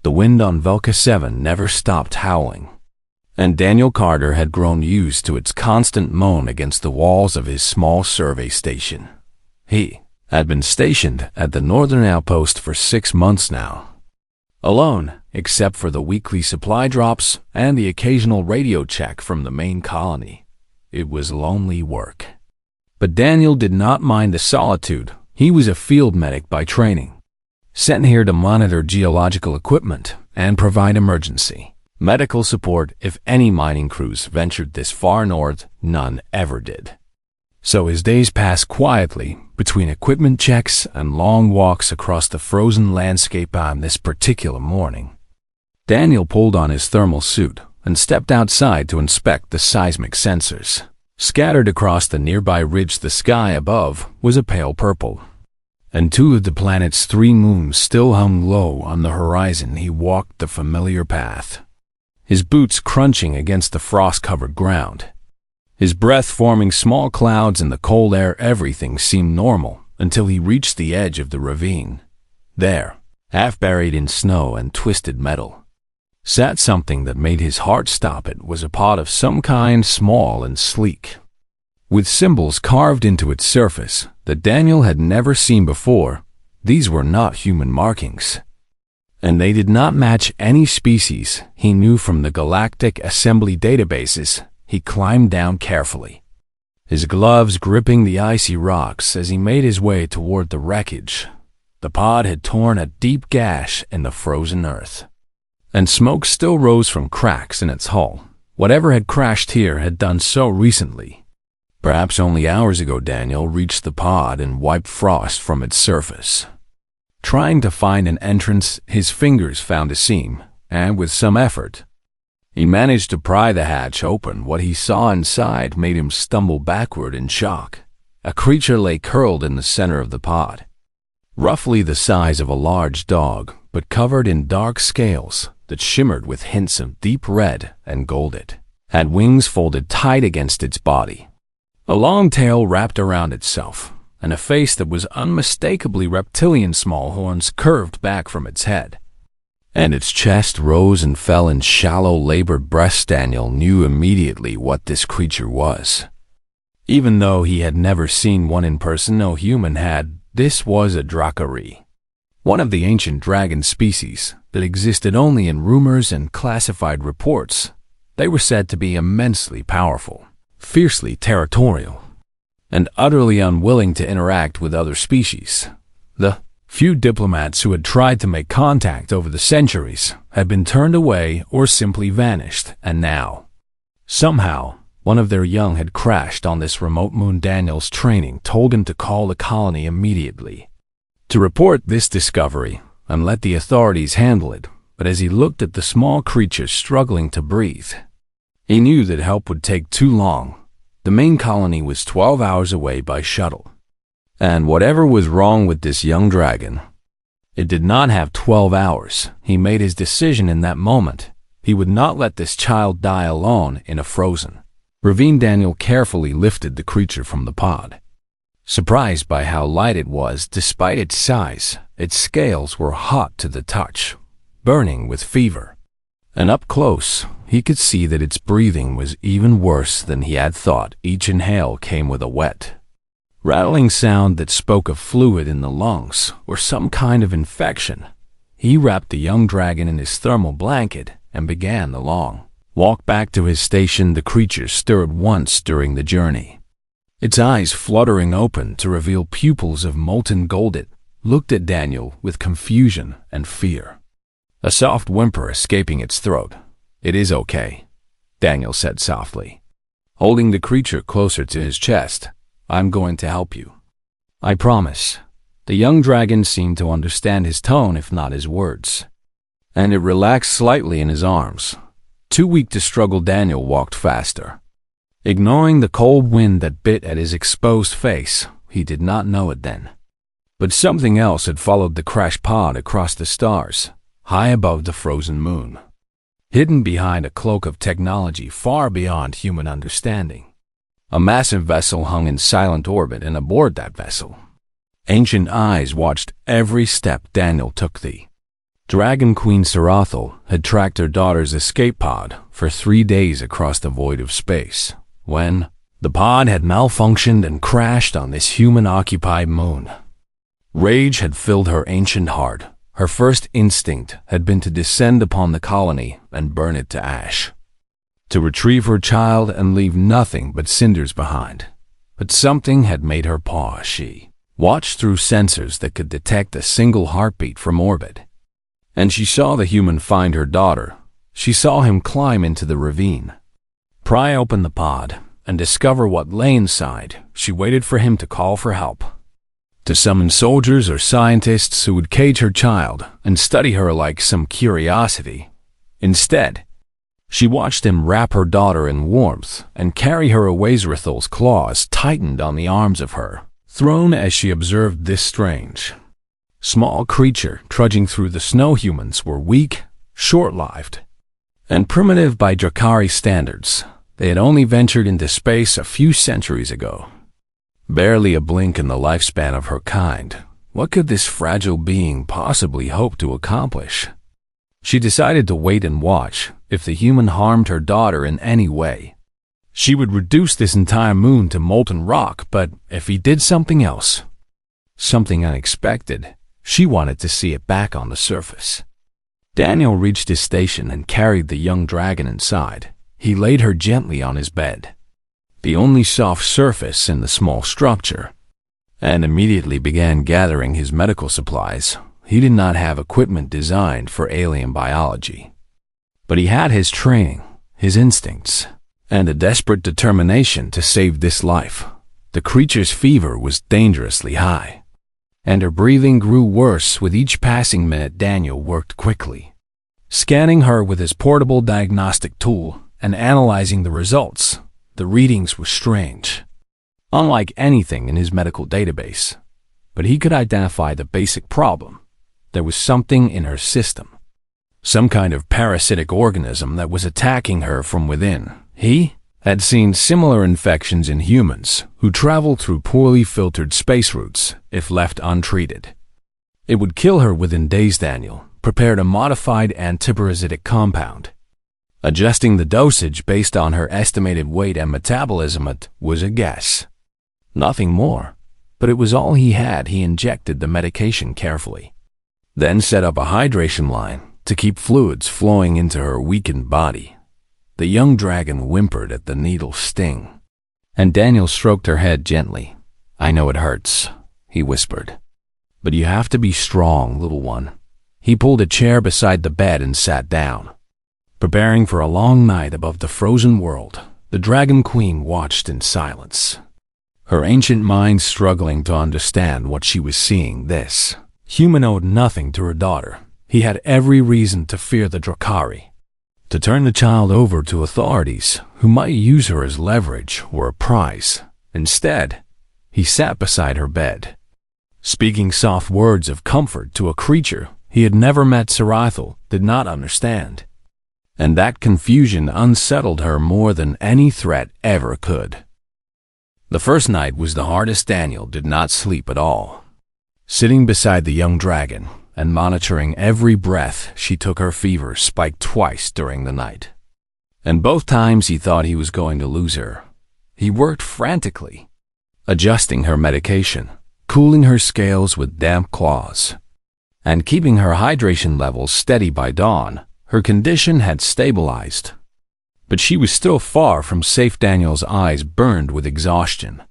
The wind on Velka 7 never stopped howling, and Daniel Carter had grown used to its constant moan against the walls of his small survey station. He had been stationed at the northern outpost for 6 months now. Alone, except for the weekly supply drops and the occasional radio check from the main colony. It was lonely work. But Daniel did not mind the solitude. He was a field medic by training, sent here to monitor geological equipment and provide emergency medical support if any mining crews ventured this far north. None ever did. So his days passed quietly between equipment checks and long walks across the frozen landscape. On this particular morning, Daniel pulled on his thermal suit and stepped outside to inspect the seismic sensors. Scattered across the nearby ridge, the sky above was a pale purple, and 2 of the planet's 3 moons still hung low on the horizon. He walked the familiar path, his boots crunching against the frost-covered ground, his breath forming small clouds in the cold air. Everything seemed normal until he reached the edge of the ravine. There, half buried in snow and twisted metal, sat something that made his heart stop. It was a pod of some kind, small and sleek, with symbols carved into its surface that Daniel had never seen before. These were not human markings, and they did not match any species he knew from the Galactic Assembly databases. He climbed down carefully, his gloves gripping the icy rocks as he made his way toward the wreckage. The pod had torn a deep gash in the frozen earth, and smoke still rose from cracks in its hull. Whatever had crashed here had done so recently. Perhaps only hours ago. Daniel reached the pod and wiped frost from its surface. Trying to find an entrance, his fingers found a seam, and with some effort, he managed to pry the hatch open. What he saw inside made him stumble backward in shock. A creature lay curled in the center of the pod, roughly the size of a large dog, but covered in dark scales that shimmered with hints of deep red and gold. It had wings folded tight against its body, a long tail wrapped around itself, and a face that was unmistakably reptilian. Small horns curved back from its head, and its chest rose and fell in shallow, labored breaths. Daniel knew immediately what this creature was. Even though he had never seen one in person, no human had. This was a Drakari, one of the ancient dragon species that existed only in rumors and classified reports. They were said to be immensely powerful, fiercely territorial, and utterly unwilling to interact with other species. The few diplomats who had tried to make contact over the centuries had been turned away or simply vanished, and now, somehow, one of their young had crashed on this remote moon. Daniel's training told him to call the colony immediately, to report this discovery and let the authorities handle it. But as he looked at the small creature struggling to breathe, he knew that help would take too long. The main colony was 12 hours away by shuttle, and whatever was wrong with this young dragon, it did not have 12 hours. He made his decision in that moment. He would not let this child die alone in a frozen ravine. Daniel carefully lifted the creature from the pod, surprised by how light it was. Despite its size, its scales were hot to the touch, burning with fever, and up close, he could see that its breathing was even worse than he had thought. Each inhale came with a wet, rattling sound that spoke of fluid in the lungs or some kind of infection. He wrapped the young dragon in his thermal blanket and began the long walk back to his station. The creature stirred once during the journey, its eyes fluttering open to reveal pupils of molten gold. It looked at Daniel with confusion and fear, a soft whimper escaping its throat. "It is okay," Daniel said softly, holding the creature closer to his chest. "I'm going to help you. I promise." The young dragon seemed to understand his tone, if not his words, and it relaxed slightly in his arms. Too weak to struggle, Daniel walked faster, ignoring the cold wind that bit at his exposed face. He did not know it then, but something else had followed the crash pod across the stars, high above the frozen moon, hidden behind a cloak of technology far beyond human understanding. A massive vessel hung in silent orbit, and aboard that vessel, ancient eyes watched every step Daniel took. The Dragon Queen Sarathel had tracked her daughter's escape pod for 3 days across the void of space, when the pod had malfunctioned and crashed on this human-occupied moon. Rage had filled her ancient heart. Her first instinct had been to descend upon the colony and burn it to ash, to retrieve her child and leave nothing but cinders behind. But something had made her pause. She watched through sensors that could detect a single heartbeat from orbit. And she saw the human find her daughter. She saw him climb into the ravine, pry open the pod, and discover what lay inside. She waited for him to call for help, to summon soldiers or scientists who would cage her child and study her like some curiosity. Instead, she watched him wrap her daughter in warmth and carry her away. Zarathel's claws tightened on the arms of her throne as she observed this strange, small creature trudging through the snow. Humans were weak, short-lived, and primitive by Drakari standards. They had only ventured into space a few centuries ago. Barely a blink in the lifespan of her kind. What could this fragile being possibly hope to accomplish? She decided to wait and watch. If the human harmed her daughter in any way, she would reduce this entire moon to molten rock. But if he did something else, something unexpected, she wanted to see it back on the surface. Daniel reached his station and carried the young dragon inside. He laid her gently on his bed, the only soft surface in the small structure, and immediately began gathering his medical supplies. He did not have equipment designed for alien biology, but he had his training, his instincts, and a desperate determination to save this life. The creature's fever was dangerously high, and her breathing grew worse with each passing minute. Daniel worked quickly, scanning her with his portable diagnostic tool and analyzing the results. The readings were strange, unlike anything in his medical database, but he could identify the basic problem. There was something in her system, some kind of parasitic organism that was attacking her from within. He had seen similar infections in humans who traveled through poorly filtered space routes. If left untreated, it would kill her within days. Daniel prepared a modified antiparasitic compound, adjusting the dosage based on her estimated weight and metabolism. It was a guess, nothing more, but it was all he had. He injected the medication carefully, then set up a hydration line to keep fluids flowing into her weakened body. The young dragon whimpered at the needle's sting, and Daniel stroked her head gently. "I know it hurts," he whispered, "but you have to be strong, little one." He pulled a chair beside the bed and sat down. Preparing for a long night above the frozen world, the Dragon Queen watched in silence, her ancient mind struggling to understand what she was seeing. This human owed nothing to her daughter. He had every reason to fear the Drakari, to turn the child over to authorities who might use her as leverage or a prize. Instead, he sat beside her bed, speaking soft words of comfort to a creature he had never met. Sarathel did not understand, and that confusion unsettled her more than any threat ever could. The first night was the hardest. Daniel did not sleep at all, sitting beside the young dragon and monitoring every breath she took. Her fever spiked twice during the night, and both times he thought he was going to lose her. He worked frantically, adjusting her medication, cooling her scales with damp claws, and keeping her hydration levels steady. By dawn, her condition had stabilized, but she was still far from safe. Daniel's eyes burned with exhaustion,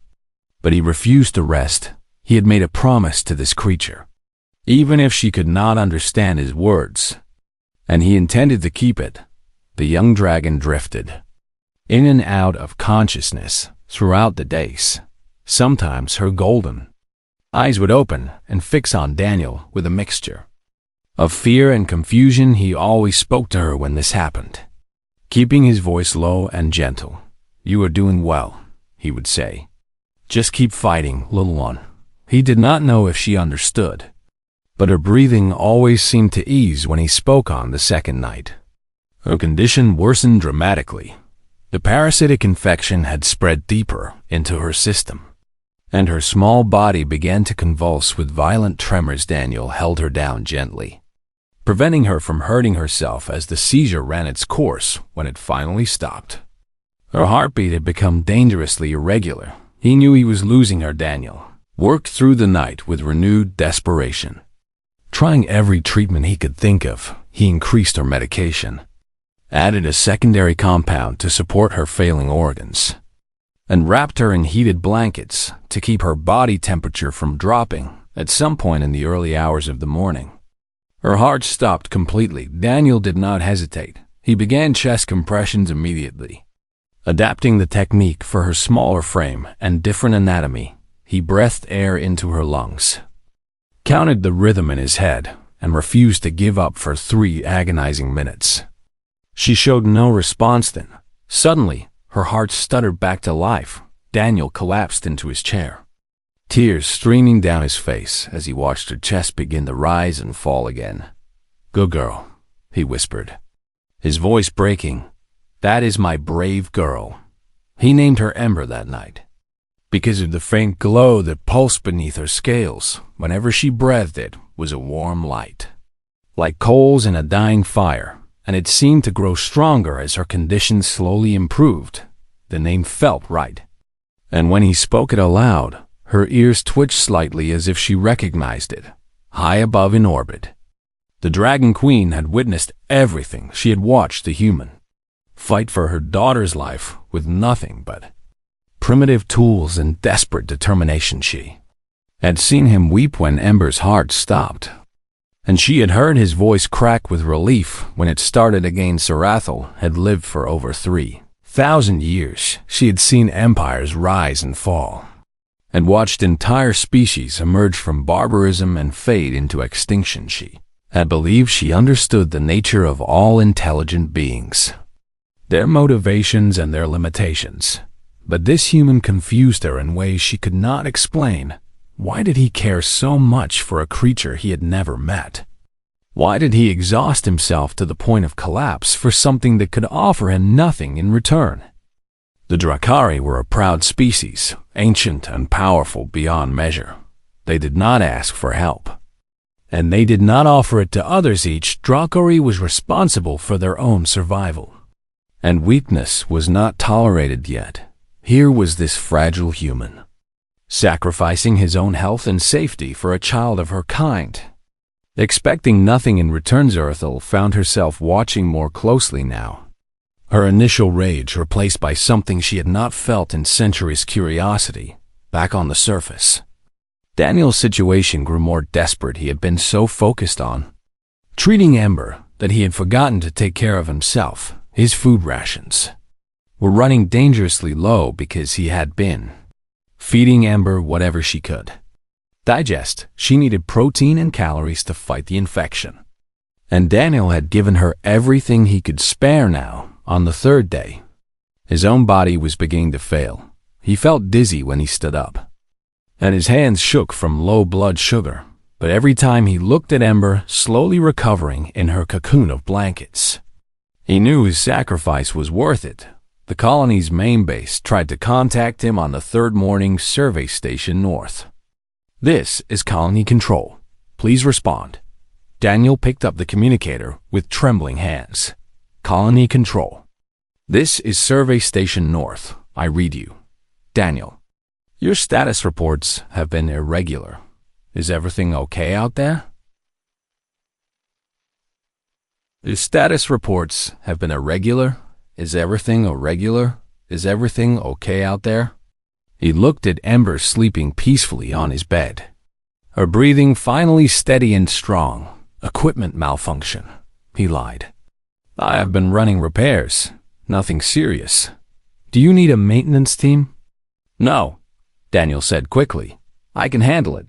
but he refused to rest. He had made a promise to this creature, even if she could not understand his words, and he intended to keep it. The young dragon drifted in and out of consciousness throughout the days. Sometimes her golden eyes would open and fix on Daniel with a mixture of fear and confusion. He always spoke to her when this happened, keeping his voice low and gentle. "You are doing well," he would say. "Just keep fighting, little one." He did not know if she understood, but her breathing always seemed to ease when he spoke. On the second night, her condition worsened dramatically. The parasitic infection had spread deeper into her system, and her small body began to convulse with violent tremors. Daniel held her down gently, preventing her from hurting herself as the seizure ran its course when it finally stopped. Her heartbeat had become dangerously irregular. He knew he was losing her. Daniel worked through the night with renewed desperation. Trying every treatment he could think of, he increased her medication, added a secondary compound to support her failing organs, and wrapped her in heated blankets to keep her body temperature from dropping at some point in the early hours of the morning. Her heart stopped completely. Daniel did not hesitate. He began chest compressions immediately. Adapting the technique for her smaller frame and different anatomy, he breathed air into her lungs, counted the rhythm in his head, and refused to give up for 3 agonizing minutes. She showed no response then. Suddenly, her heart stuttered back to life. Daniel collapsed into his chair, tears streaming down his face as he watched her chest begin to rise and fall again. "Good girl," he whispered, his voice breaking. "That is my brave girl." He named her Ember that night, because of the faint glow that pulsed beneath her scales whenever she breathed. It was a warm light, like coals in a dying fire, and it seemed to grow stronger as her condition slowly improved. The name felt right, and when he spoke it aloud, her ears twitched slightly as if she recognized it. High above in orbit, the Dragon Queen had witnessed everything. She had watched the human fight for her daughter's life with nothing but primitive tools and desperate determination. She had seen him weep when Ember's heart stopped, and she had heard his voice crack with relief when it started again. Sarathel had lived for over 3,000 years. She had seen empires rise and fall, and watched entire species emerge from barbarism and fade into extinction. She had believed she understood the nature of all intelligent beings, their motivations and their limitations. But this human confused her in ways she could not explain. Why did he care so much for a creature he had never met? Why did he exhaust himself to the point of collapse for something that could offer him nothing in return? The Drakari were a proud species, ancient and powerful beyond measure. They did not ask for help, and they did not offer it to others. Each Drakari was responsible for their own survival, and weakness was not tolerated yet. Here was this fragile human, sacrificing his own health and safety for a child of her kind, expecting nothing in return. Zerthal found herself watching more closely now, her initial rage replaced by something she had not felt in centuries: curiosity back on the surface. Daniel's situation grew more desperate. He had been so focused on treating Ember that he had forgotten to take care of himself. His food rations were running dangerously low because he had been feeding Ember whatever she could digest. She needed protein and calories to fight the infection, and Daniel had given her everything he could spare. Now, on the 3rd day, his own body was beginning to fail. He felt dizzy when he stood up, and his hands shook from low blood sugar. But every time he looked at Ember, slowly recovering in her cocoon of blankets, he knew his sacrifice was worth it. The colony's main base tried to contact him on the 3rd morning. Survey Station North. "This is Colony Control. Please respond." Daniel picked up the communicator with trembling hands. "Colony Control. This is Survey Station North. I read you. Daniel, your status reports have been irregular. Is everything okay out there?" "Your status reports have been irregular. Is everything irregular? Is everything okay out there?" He looked at Ember sleeping peacefully on his bed, her breathing finally steady and strong. "Equipment malfunction," he lied. "I have been running repairs. Nothing serious. Do you need a maintenance team?" "No," Daniel said quickly. "I can handle it.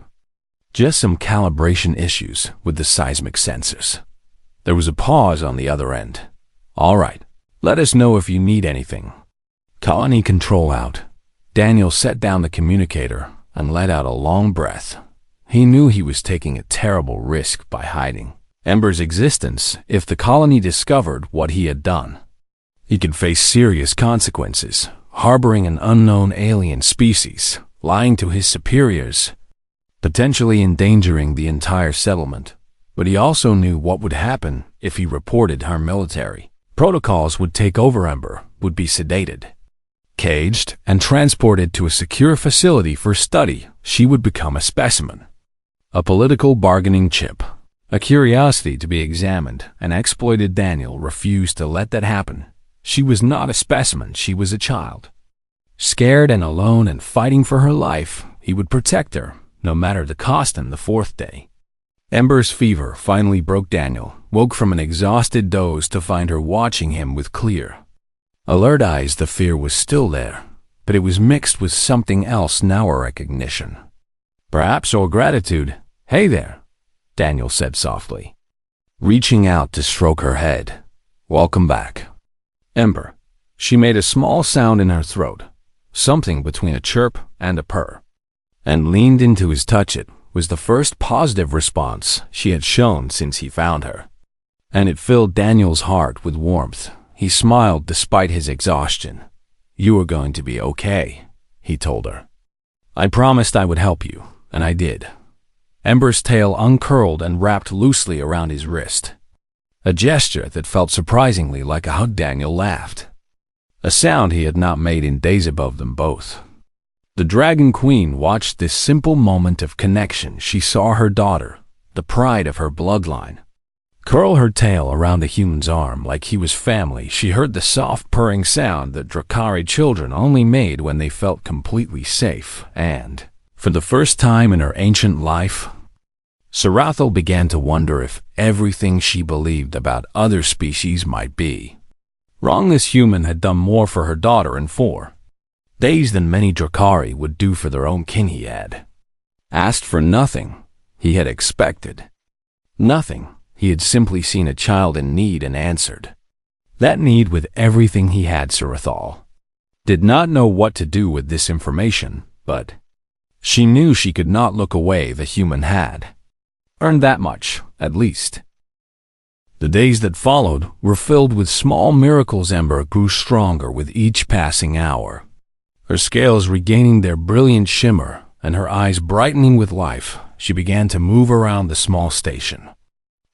Just some calibration issues with the seismic sensors." There was a pause on the other end. "All right. Let us know if you need anything." Colony Control out. Daniel set down the communicator and let out a long breath. He knew he was taking a terrible risk by hiding Ember's existence. If the colony discovered what he had done, he could face serious consequences. Harboring an unknown alien species, lying to his superiors, potentially endangering the entire settlement. But he also knew what would happen if he reported her military. Protocols would take over. Ember would be sedated, caged, and transported to a secure facility for study. She would become a specimen, a political bargaining chip, a curiosity to be examined and exploited. Daniel refused to let that happen. She was not a specimen, she was a child. Scared and alone and fighting for her life, he would protect her, no matter the cost. On the fourth day, Ember's fever finally broke. Daniel woke from an exhausted doze to find her watching him with clear, alert eyes. The fear was still there, but it was mixed with something else now, a recognition. Perhaps, or gratitude. "Hey there," Daniel said softly, reaching out to stroke her head. "Welcome back, Ember." She made a small sound in her throat, something between a chirp and a purr, and leaned into his touch. It was the first positive response she had shown since he found her, and it filled Daniel's heart with warmth. He smiled despite his exhaustion. "You are going to be okay," he told her. "I promised I would help you, and I did." Ember's tail uncurled and wrapped loosely around his wrist, a gesture that felt surprisingly like a hug. Daniel laughed, a sound he had not made in days. Above them both, the Dragon Queen watched this simple moment of connection. She saw her daughter, the pride of her bloodline, curl her tail around a human's arm like he was family. She heard the soft purring sound that Drakari children only made when they felt completely safe, and, for the first time in her ancient life, Sarathel began to wonder if everything she believed about other species might be wrong. This human had done more for her daughter in 4 days than many Drakari would do for their own kin. He had asked for nothing. He had expected nothing. He had simply seen a child in need and answered that need with everything he had. Sarathel did not know what to do with this information, but she knew she could not look away. The human had earned that much, at least. The days that followed were filled with small miracles. Ember grew stronger with each passing hour, her scales regaining their brilliant shimmer and her eyes brightening with life. She began to move around the small station,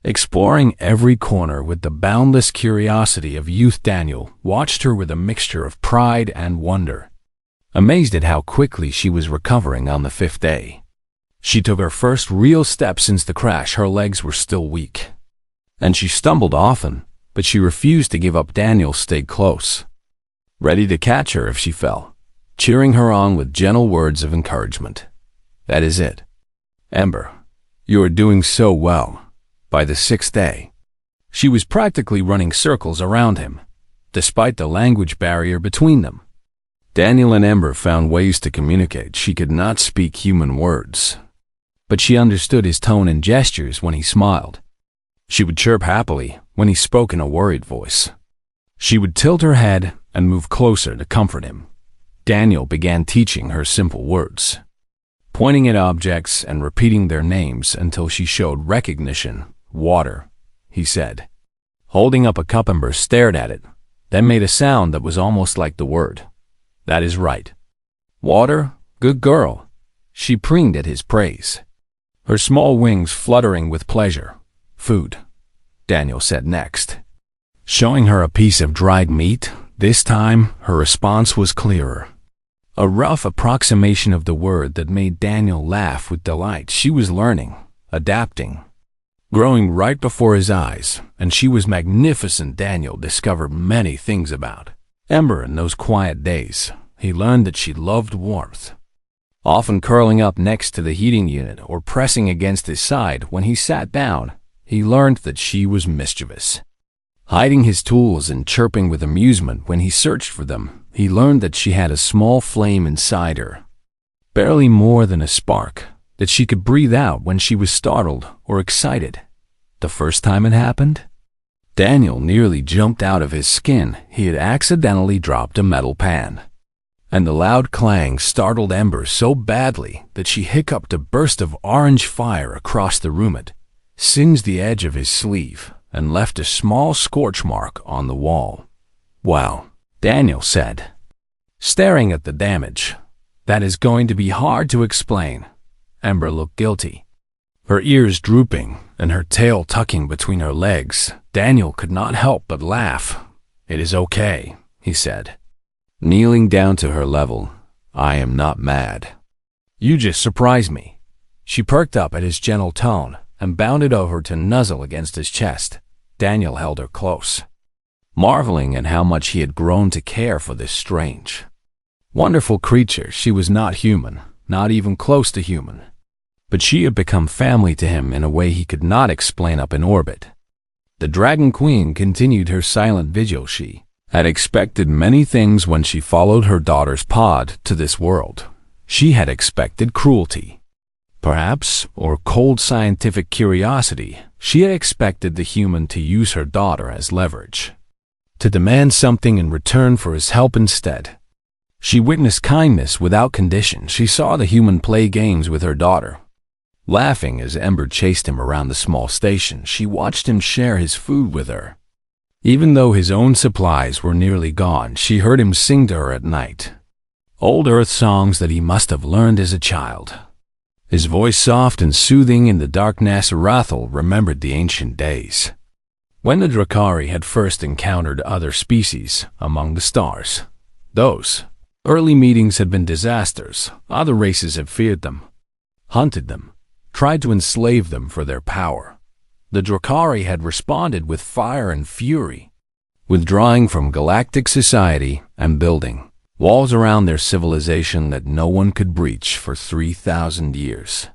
exploring every corner with the boundless curiosity of youth. Daniel watched her with a mixture of pride and wonder, amazed at how quickly she was recovering. On the 5th day, she took her first real step since the crash. Her legs were still weak, and she stumbled often, but she refused to give up. Daniel stayed close, ready to catch her if she fell, cheering her on with gentle words of encouragement. "That is it, Ember. You are doing so well." By the 6th day, she was practically running circles around him, despite the language barrier between them. Daniel and Ember found ways to communicate. She could not speak human words, but she understood his tone and gestures when he smiled. She would chirp happily when he spoke in a worried voice. She would tilt her head and move closer to comfort him. Daniel began teaching her simple words, pointing at objects and repeating their names until she showed recognition. "Water," he said, holding up a cup. Ember stared at it, then made a sound that was almost like the word. "That is right. Water, good girl." She preened at his praise, her small wings fluttering with pleasure. "Food," Daniel said next, showing her a piece of dried meat. This time, her response was clearer, a rough approximation of the word that made Daniel laugh with delight. She was learning, adapting, growing right before his eyes, and she was magnificent. Daniel discovered many things about Ember in those quiet days. He learned that she loved warmth, often curling up next to the heating unit or pressing against his side when he sat down. He learned that she was mischievous, hiding his tools and chirping with amusement when he searched for them. He learned that she had a small flame inside her, barely more than a spark, that she could breathe out when she was startled or excited. The first time it happened, Daniel nearly jumped out of his skin. He had accidentally dropped a metal pan, and the loud clang startled Ember so badly that she hiccuped. A burst of orange fire across the room. It singed the edge of his sleeve and left a small scorch mark on the wall. "Wow," Daniel said, staring at the damage. "That is going to be hard to explain." Ember looked guilty, Her ears drooping and her tail tucking between her legs, Daniel could not help but laugh. "It is okay," he said, kneeling down to her level. "I am not mad. You just surprised me." She perked up at his gentle tone and bounded over to nuzzle against his chest. Daniel held her close, marveling at how much he had grown to care for this strange, wonderful creature. She was not human, not even close to human, but she had become family to him in a way he could not explain up in orbit. The Dragon Queen continued her silent vigil. She had expected many things when she followed her daughter's pod to this world. She had expected cruelty, perhaps, or cold scientific curiosity. She had expected the human to use her daughter as leverage, to demand something in return for his help instead. She witnessed kindness without condition. She saw the human play games with her daughter, laughing as Ember chased him around the small station. She watched him share his food with her. Even though his own supplies were nearly gone, she heard him sing to her at night, old Earth songs that he must have learned as a child. His voice soft and soothing in the dark. Nasarathal remembered the ancient days, when the Drakari had first encountered other species among the stars. Those early meetings had been disasters. Other races had feared them, hunted them, tried to enslave them for their power. The Drakari had responded with fire and fury, withdrawing from galactic society and building walls around their civilization that no one could breach for 3,000 years.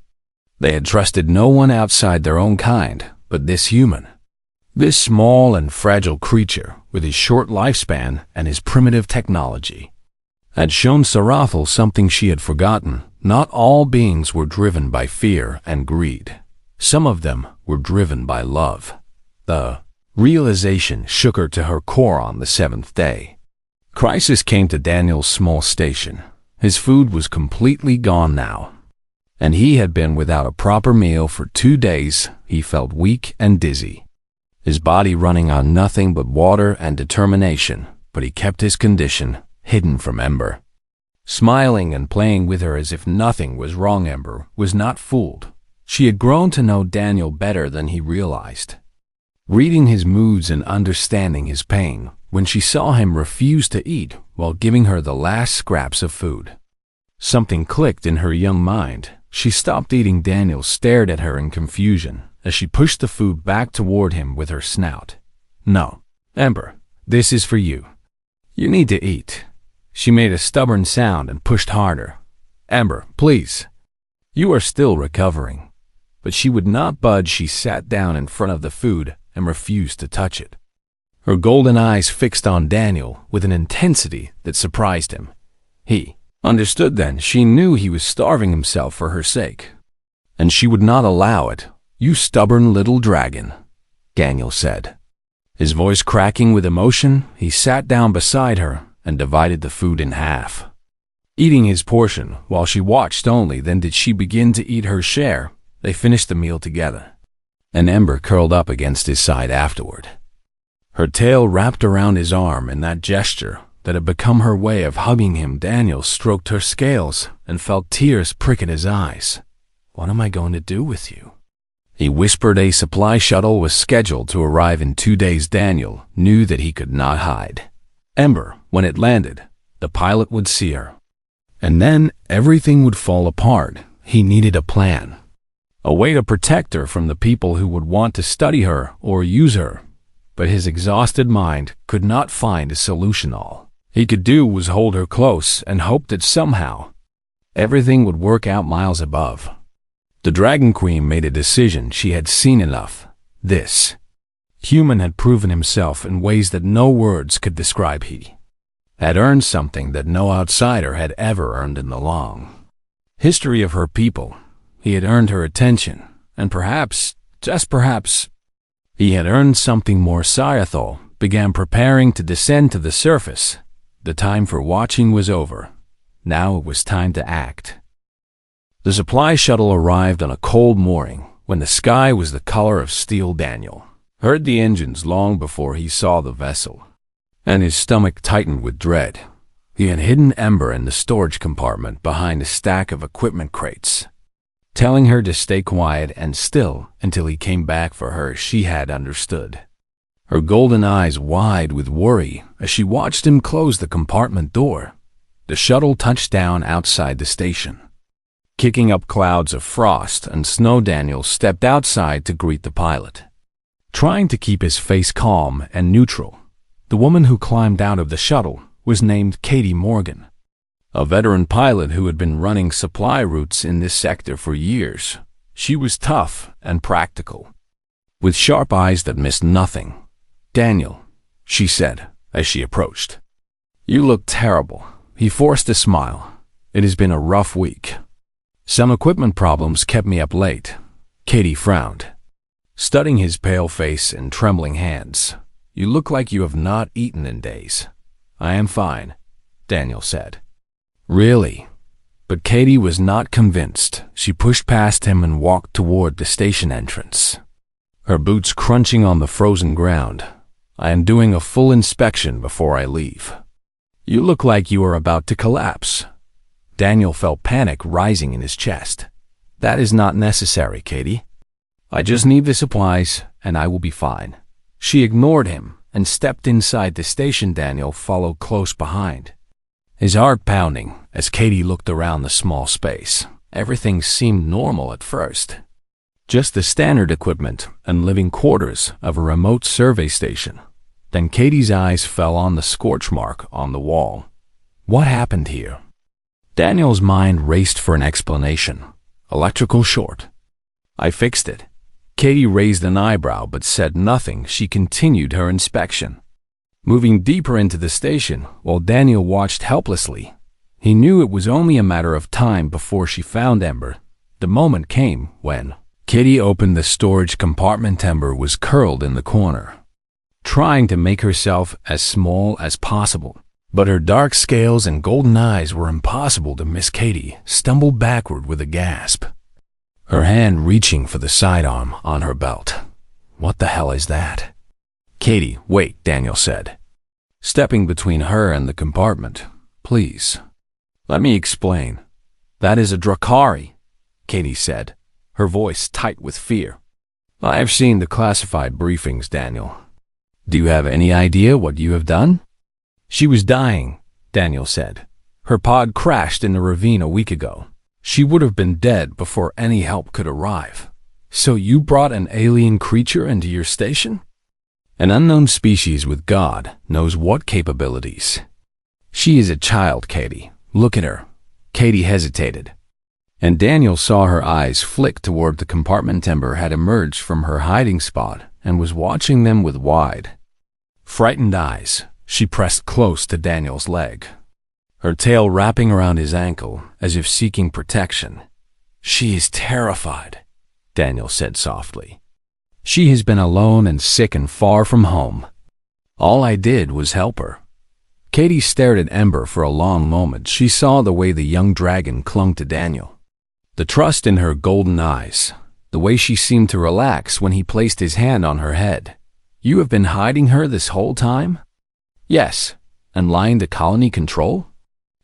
They had trusted no one outside their own kind, but this human, this small and fragile creature with his short lifespan and his primitive technology, had shown Sarathal something she had forgotten. Not all beings were driven by fear and greed. Some of them were driven by love. The realization shook her to her core on the 7th day. Crisis came to Daniel's small station. His food was completely gone now, and he had been without a proper meal for 2 days. He felt weak and dizzy, his body running on nothing but water and determination, but he kept his condition hidden from Ember, smiling and playing with her as if nothing was wrong. Ember was not fooled. She had grown to know Daniel better than he realized, reading his moods and understanding his pain. When she saw him refuse to eat while giving her the last scraps of food, something clicked in her young mind. She stopped eating. Daniel stared at her in confusion as she pushed the food back toward him with her snout. "No, Ember, this is for you. You need to eat." She made a stubborn sound and pushed harder. "Ember, please. You are still recovering." But she would not budge. She sat down in front of the food and refused to touch it, her golden eyes fixed on Daniel with an intensity that surprised him. He understood then. She knew he was starving himself for her sake, and she would not allow it. "You stubborn little dragon," Daniel said, his voice cracking with emotion. He sat down beside her and divided the food in half, eating his portion while she watched only. Then did she begin to eat her share. They finished the meal together, and Ember curled up against his side afterward, her tail wrapped around his arm in that gesture that had become her way of hugging him. Daniel stroked her scales and felt tears prick at his eyes. "What am I going to do with you?" he whispered. A supply shuttle was scheduled to arrive in 2 days. Daniel knew that he could not hide Ember. When it landed, the pilot would see her, and then everything would fall apart. He needed a plan, a way to protect her from the people who would want to study her or use her. But his exhausted mind could not find a solution. All he could do was hold her close and hope that somehow everything would work out. Miles above, the Dragon Queen made a decision. She had seen enough. This human had proven himself in ways that no words could describe. He had earned something that no outsider had ever earned in the long history of her people. He had earned her attention, and perhaps, just perhaps, he had earned something more. Sarathal began preparing to descend to the surface. The time for watching was over. Now it was time to act. The supply shuttle arrived on a cold morning when the sky was the color of steel. Daniel heard the engines long before he saw the vessel, and his stomach tightened with dread. He had hidden Ember in the storage compartment behind a stack of equipment crates. telling her to stay quiet and still until he came back for her. She had understood. Her golden eyes wide with worry as she watched him close the compartment door. The shuttle touched down outside the station. Kicking up clouds of frost and snow, Daniel stepped outside to greet the pilot. Trying to keep his face calm and neutral, the woman who climbed out of the shuttle was named Katie Morgan, a veteran pilot who had been running supply routes in this sector for years. She was tough and practical, with sharp eyes that missed nothing. "Daniel," she said as she approached. "You look terrible." He forced a smile. "It has been a rough week. Some equipment problems kept me up late." Katie frowned, studying his pale face and trembling hands. "You look like you have not eaten in days." "I am fine," Daniel said. "Really?" But Katie was not convinced. She pushed past him and walked toward the station entrance, her boots crunching on the frozen ground. "I am doing a full inspection before I leave." "You look like you are about to collapse." Daniel felt panic rising in his chest. "That is not necessary, Katie. I just need the supplies and I will be fine." She ignored him and stepped inside the station. Daniel followed close behind, his heart pounding as Katie looked around the small space. Everything seemed normal at first. Just the standard equipment and living quarters of a remote survey station. Then Katie's eyes fell on the scorch mark on the wall. What happened here? Daniel's mind raced for an explanation. "Electrical short. I fixed it." Katie raised an eyebrow but said nothing. She continued her inspection, moving deeper into the station while Daniel watched helplessly. He knew it was only a matter of time before she found Ember. The moment came when Katie opened the storage compartment. Ember was curled in the corner, trying to make herself as small as possible. But her dark scales and golden eyes were impossible to miss. Katie stumbled backward with a gasp, her hand reaching for the sidearm on her belt. "What the hell is that?" "Katie, wait," Daniel said, stepping between her and the compartment. "Please, let me explain." "That is a Drakari," Katie said, her voice tight with fear. "I have seen the classified briefings, Daniel. Do you have any idea what you have done?" "She was dying," Daniel said. "Her pod crashed in a ravine a week ago. She would have been dead before any help could arrive." "So you brought an alien creature into your station?" "An unknown species with God knows what capabilities." "She is a child, Katie. Look at her." Katie hesitated, and Daniel saw her eyes flick toward the compartment. Ember had emerged from her hiding spot and was watching them with wide, frightened eyes. She pressed close to Daniel's leg, her tail wrapping around his ankle as if seeking protection. "She is terrified," Daniel said softly. "She has been alone and sick and far from home. All I did was help her." Katie stared at Ember for a long moment. She saw the way the young dragon clung to Daniel, the trust in her golden eyes, the way she seemed to relax when he placed his hand on her head. "You have been hiding her this whole time?" "Yes." "And lying to colony control?"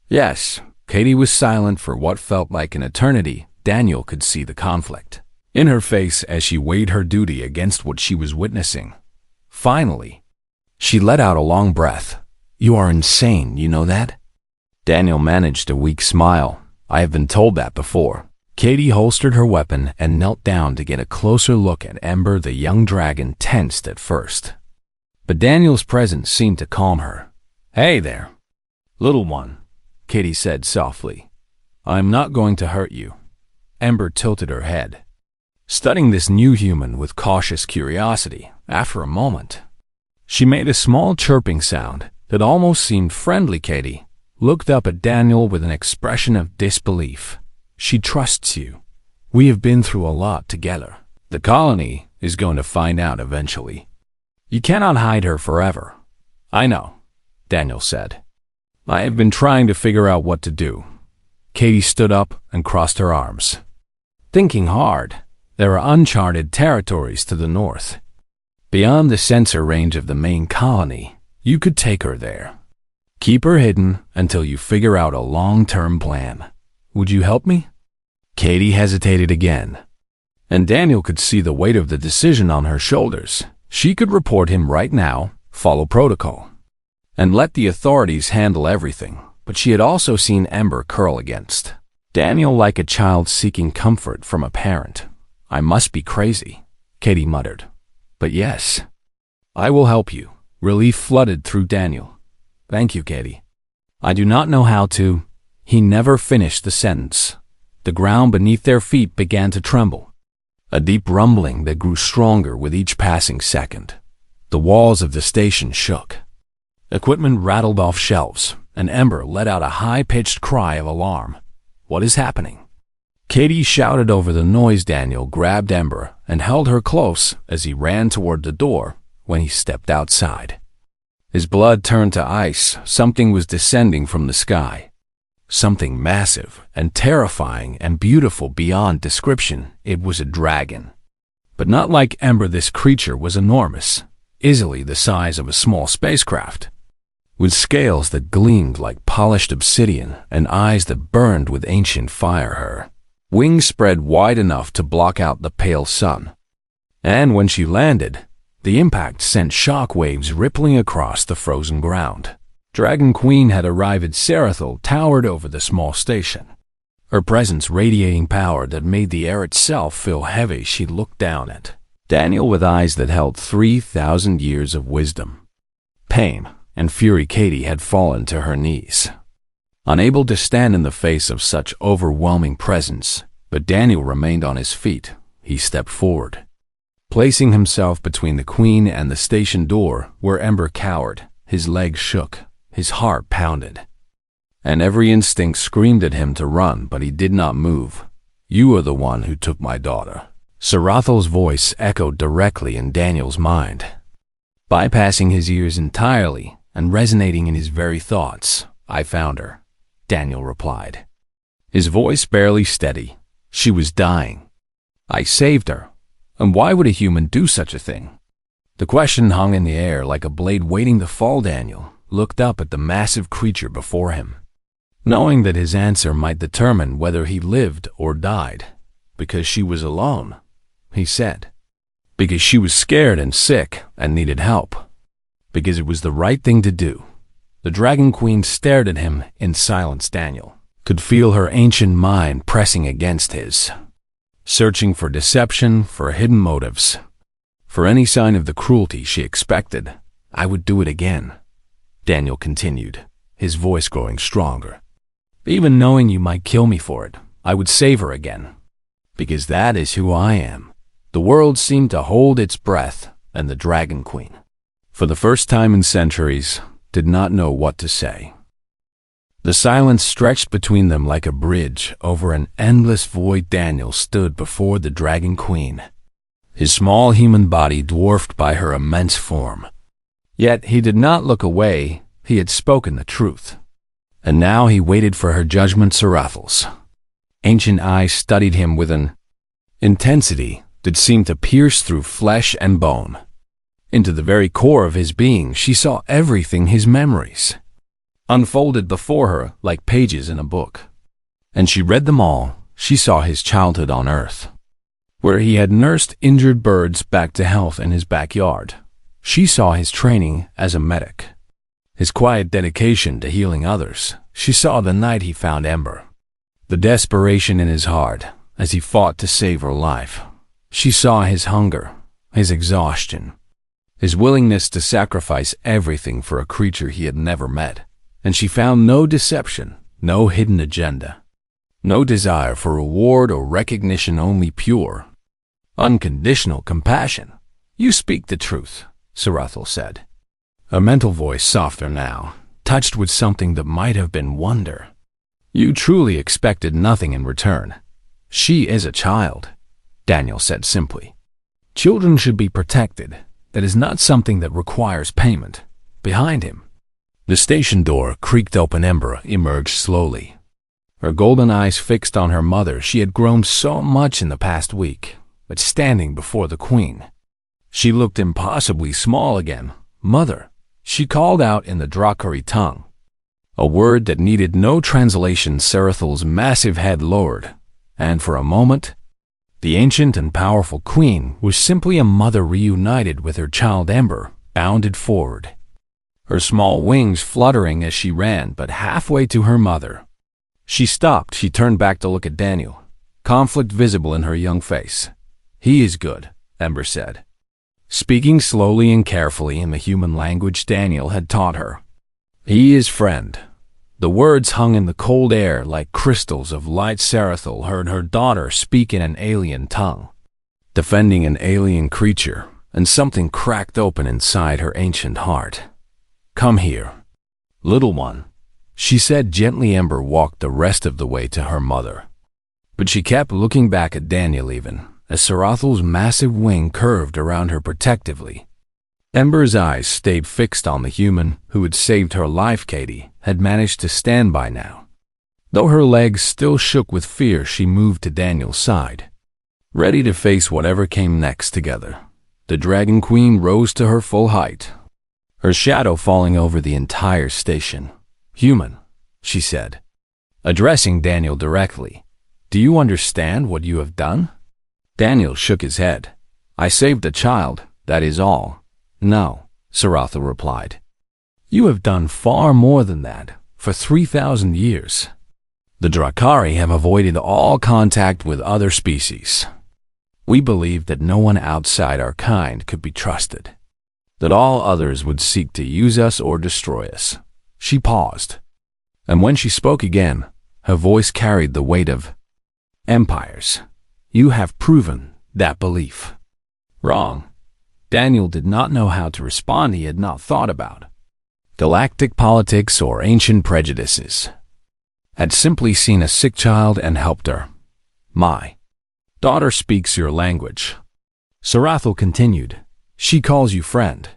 "Yes." Katie was silent for what felt like an eternity. Daniel could see the conflict in her face as she weighed her duty against what she was witnessing. Finally, she let out a long breath. "You are insane, you know that?" Daniel managed a weak smile. "I have been told that before." Katie holstered her weapon and knelt down to get a closer look at Ember. The young dragon tensed at first, but Daniel's presence seemed to calm her. "Hey there, little one," Katie said softly. "I'm not going to hurt you." Ember tilted her head, studying this new human with cautious curiosity. After a moment, she made a small chirping sound that almost seemed friendly. Katie looked up at Daniel with an expression of disbelief. "She trusts you. We have been through a lot together. The colony is going to find out eventually. You cannot hide her forever." "I know," Daniel said. "I have been trying to figure out what to do." Katie stood up and crossed her arms, thinking hard. There are uncharted territories to the north, beyond the sensor range of the main colony. You could take her there. Keep her hidden until you figure out a long-term plan. Would you help me?" Katie hesitated again, and Daniel could see the weight of the decision on her shoulders. She could report him right now, follow protocol, and let the authorities handle everything, but she had also seen Ember curl against Daniel like a child seeking comfort from a parent. "I must be crazy," Katie muttered. "But yes, I will help you." Relief flooded through Daniel. "Thank you, Katie. I do not know how to—" He never finished the sentence. The ground beneath their feet began to tremble, a deep rumbling that grew stronger with each passing second. The walls of the station shook. Equipment rattled off shelves, and Ember let out a high-pitched cry of alarm. "What is happening?" Katie shouted over the noise. Daniel grabbed Ember and held her close as he ran toward the door. When he stepped outside, his blood turned to ice. Something was descending from the sky. Something massive and terrifying and beautiful beyond description. It was a dragon. But not like Ember. This creature was enormous, easily the size of a small spacecraft, with scales that gleamed like polished obsidian and eyes that burned with ancient fire. Her wings spread wide enough to block out the pale sun. And when she landed, the impact sent shock waves rippling across the frozen ground. Dragon Queen had arrived. Sarathel towered over the small station, her presence radiating power that made the air itself feel heavy. She looked down at Daniel with eyes that held 3,000 years of wisdom. Pain and fury. Katie had fallen to her knees, unable to stand in the face of such overwhelming presence, but Daniel remained on his feet. He stepped forward, placing himself between the Queen and the station door where Ember cowered. His legs shook, his heart pounded, and every instinct screamed at him to run, but he did not move. "You are the one who took my daughter." Sarathel's voice echoed directly in Daniel's mind, bypassing his ears entirely and resonating in his very thoughts. "I found her," Daniel replied, his voice barely steady. "She was dying. I saved her. And why would a human do such a thing?" The question hung in the air like a blade waiting to fall. Daniel looked up at the massive creature before him, knowing that his answer might determine whether he lived or died. "Because she was alone," he said. "Because she was scared and sick and needed help. Because it was the right thing to do." The Dragon Queen stared at him in silence. Daniel could feel her ancient mind pressing against his, searching for deception, for hidden motives, for any sign of the cruelty she expected. "I would do it again," Daniel continued, his voice growing stronger. "Even knowing you might kill me for it, I would save her again. Because that is who I am." The world seemed to hold its breath, and the Dragon Queen, for the first time in centuries, did not know what to say. The silence stretched between them like a bridge over an endless void. Daniel stood before the Dragon Queen, his small human body dwarfed by her immense form. Yet he did not look away. He had spoken the truth, and now he waited for her judgment. Sarathel's ancient eyes studied him with an intensity that seemed to pierce through flesh and bone. Into the very core of his being, she saw everything, his memories, unfolded before her like pages in a book. And she read them all. She saw his childhood on Earth, where he had nursed injured birds back to health in his backyard. She saw his training as a medic, his quiet dedication to healing others. She saw the night he found Ember, the desperation in his heart as he fought to save her life. She saw his hunger, his exhaustion, his willingness to sacrifice everything for a creature he had never met. And she found no deception, no hidden agenda, no desire for reward or recognition, only pure, unconditional compassion. "You speak the truth," Sarathel said, a mental voice softer now, touched with something that might have been wonder. "You truly expected nothing in return." "She is a child," Daniel said simply. "Children should be protected. That is not something that requires payment." Behind him, the station door creaked open. Ember emerged slowly, her golden eyes fixed on her mother. She had grown so much in the past week, but standing before the Queen, she looked impossibly small again. "Mother," she called out in the Drakari tongue, a word that needed no translation. Sarathel's massive head lowered, and for a moment, the ancient and powerful queen was simply a mother reunited with her child Ember, bounded forward, her small wings fluttering as she ran, but halfway to her mother. She stopped. She turned back to look at Daniel, conflict visible in her young face. "He is good," Ember said, speaking slowly and carefully in the human language Daniel had taught her. "He is friend." The words hung in the cold air like crystals of light. Sarathel heard her daughter speak in an alien tongue, defending an alien creature, and something cracked open inside her ancient heart. "Come here, little one," she said gently. Ember walked the rest of the way to her mother, but she kept looking back at Daniel even as Sarathel's massive wing curved around her protectively. Ember's eyes stayed fixed on the human who had saved her life. Katie had managed to stand by now. Though her legs still shook with fear, she moved to Daniel's side, ready to face whatever came next. Together, the Dragon Queen rose to her full height, her shadow falling over the entire station. "Human," she said, addressing Daniel directly, "do you understand what you have done?" Daniel shook his head. "I saved a child, that is all." "No," Sarathel replied. "You have done far more than that. For 3,000 years, the Drakari have avoided all contact with other species. We believed that no one outside our kind could be trusted, that all others would seek to use us or destroy us." She paused, and when she spoke again, her voice carried the weight of empires. "You have proven that belief wrong." Daniel did not know how to respond. He had not thought about galactic politics or ancient prejudices. Had simply seen a sick child and helped her. "My daughter speaks your language," Sarathel continued. "She calls you friend.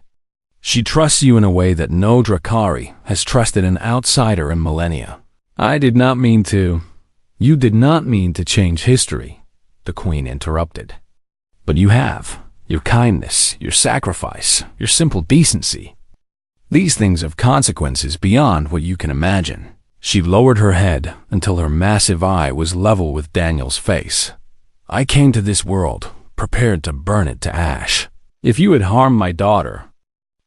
She trusts you in a way that no Drakari has trusted an outsider in millennia." "I did not mean to—" "You did not mean to change history," the Queen interrupted. "But you have. Your kindness, your sacrifice, your simple decency. These things have consequences beyond what you can imagine." She lowered her head until her massive eye was level with Daniel's face. "I came to this world prepared to burn it to ash. If you had harmed my daughter,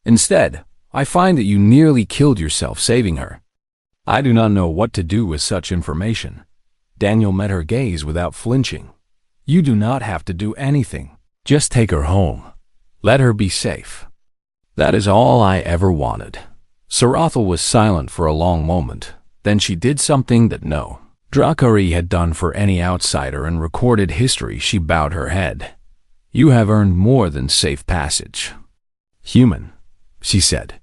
instead, I find that you nearly killed yourself saving her. I do not know what to do with such information." Daniel met her gaze without flinching. "You do not have to do anything. Just take her home. Let her be safe. That is all I ever wanted." Sarathel was silent for a long moment. Then she did something that no Drakari had done for any outsider in recorded history. She bowed her head. "You have earned more than safe passage. Human," she said,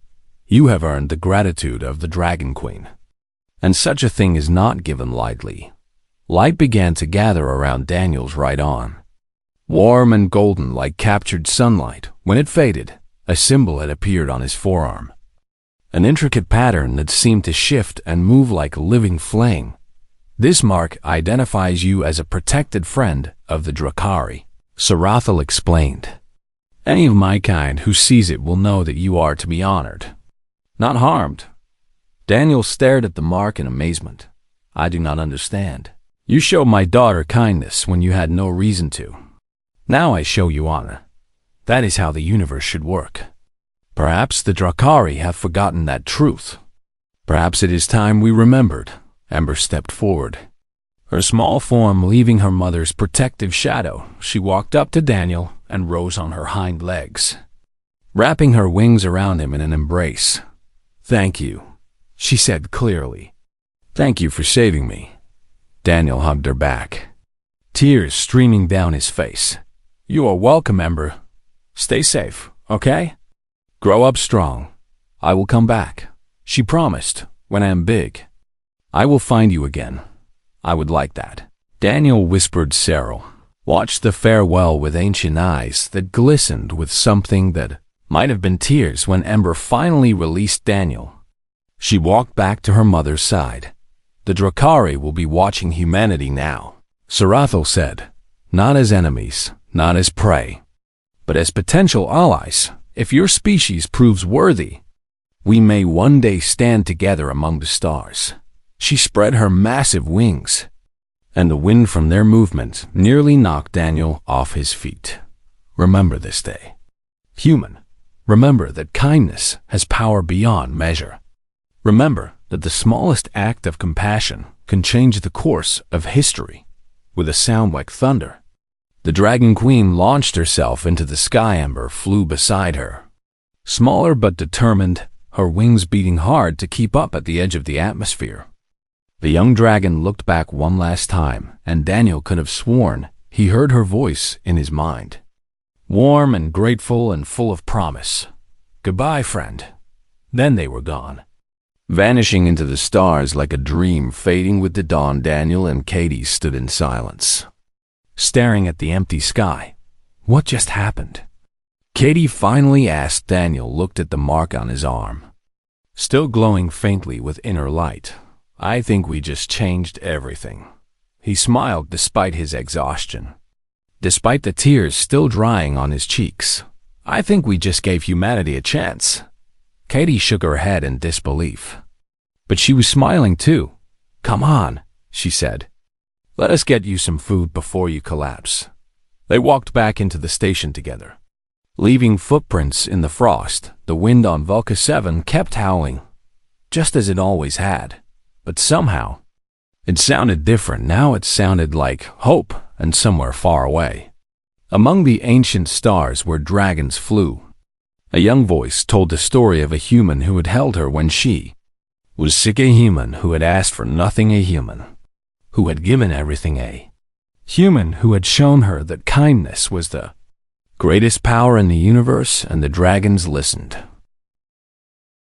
"you have earned the gratitude of the Dragon Queen. And such a thing is not given lightly." Light began to gather around Daniel's right arm, warm and golden like captured sunlight. When it faded, a symbol had appeared on his forearm, an intricate pattern that seemed to shift and move like a living flame. "This mark identifies you as a protected friend of the Drakari," Sarathel explained. "Any of my kind who sees it will know that you are to be honored, not harmed." Daniel stared at the mark in amazement. "I do not understand. You showed my daughter kindness when you had no reason to. Now I show you honor. That is how the universe should work. Perhaps the Drakari have forgotten that truth. Perhaps it is time we remembered." Ember stepped forward, her small form leaving her mother's protective shadow. She walked up to Daniel and rose on her hind legs, wrapping her wings around him in an embrace. "Thank you," she said clearly. "Thank you for saving me." Daniel hugged her back, tears streaming down his face. "You are welcome, Ember. Stay safe, okay? Grow up strong. I will come back," she promised. "When I am big, I will find you again. I would like that." Daniel whispered. Cyril watched the farewell with ancient eyes that glistened with something that might have been tears. When Ember finally released Daniel, she walked back to her mother's side. "The Drakari will be watching humanity now," Sarathel said. "Not as enemies, not as prey, but as potential allies. If your species proves worthy, we may one day stand together among the stars." She spread her massive wings, and the wind from their movement nearly knocked Daniel off his feet. Remember this day. Human, remember that kindness has power beyond measure. Remember that the smallest act of compassion can change the course of history. With a sound like thunder, the Dragon Queen launched herself into the sky. Ember flew beside her. Smaller but determined, her wings beating hard to keep up at the edge of the atmosphere. The young dragon looked back one last time, and Daniel could have sworn he heard her voice in his mind. Warm and grateful and full of promise. Goodbye, friend. Then they were gone, vanishing into the stars like a dream fading with the dawn. Daniel and Katie stood in silence, staring at the empty sky. What just happened? Katie finally asked. Daniel looked at the mark on his arm, still glowing faintly with inner light. I think we just changed everything. He smiled despite his exhaustion, despite the tears still drying on his cheeks. I think we just gave humanity a chance. Katie shook her head in disbelief. But she was smiling too. Come on, she said. Let us get you some food before you collapse. They walked back into the station together, leaving footprints in the frost. The wind on Vulca 7 kept howling, just as it always had. But somehow, it sounded different. Now it sounded like hope and somewhere far away. Among the ancient stars where dragons flew, a young voice told the story of a human who had held her when she was sick, a human who had asked for nothing, a human who had given everything, a human who had shown her that kindness was the greatest power in the universe. And the dragons listened.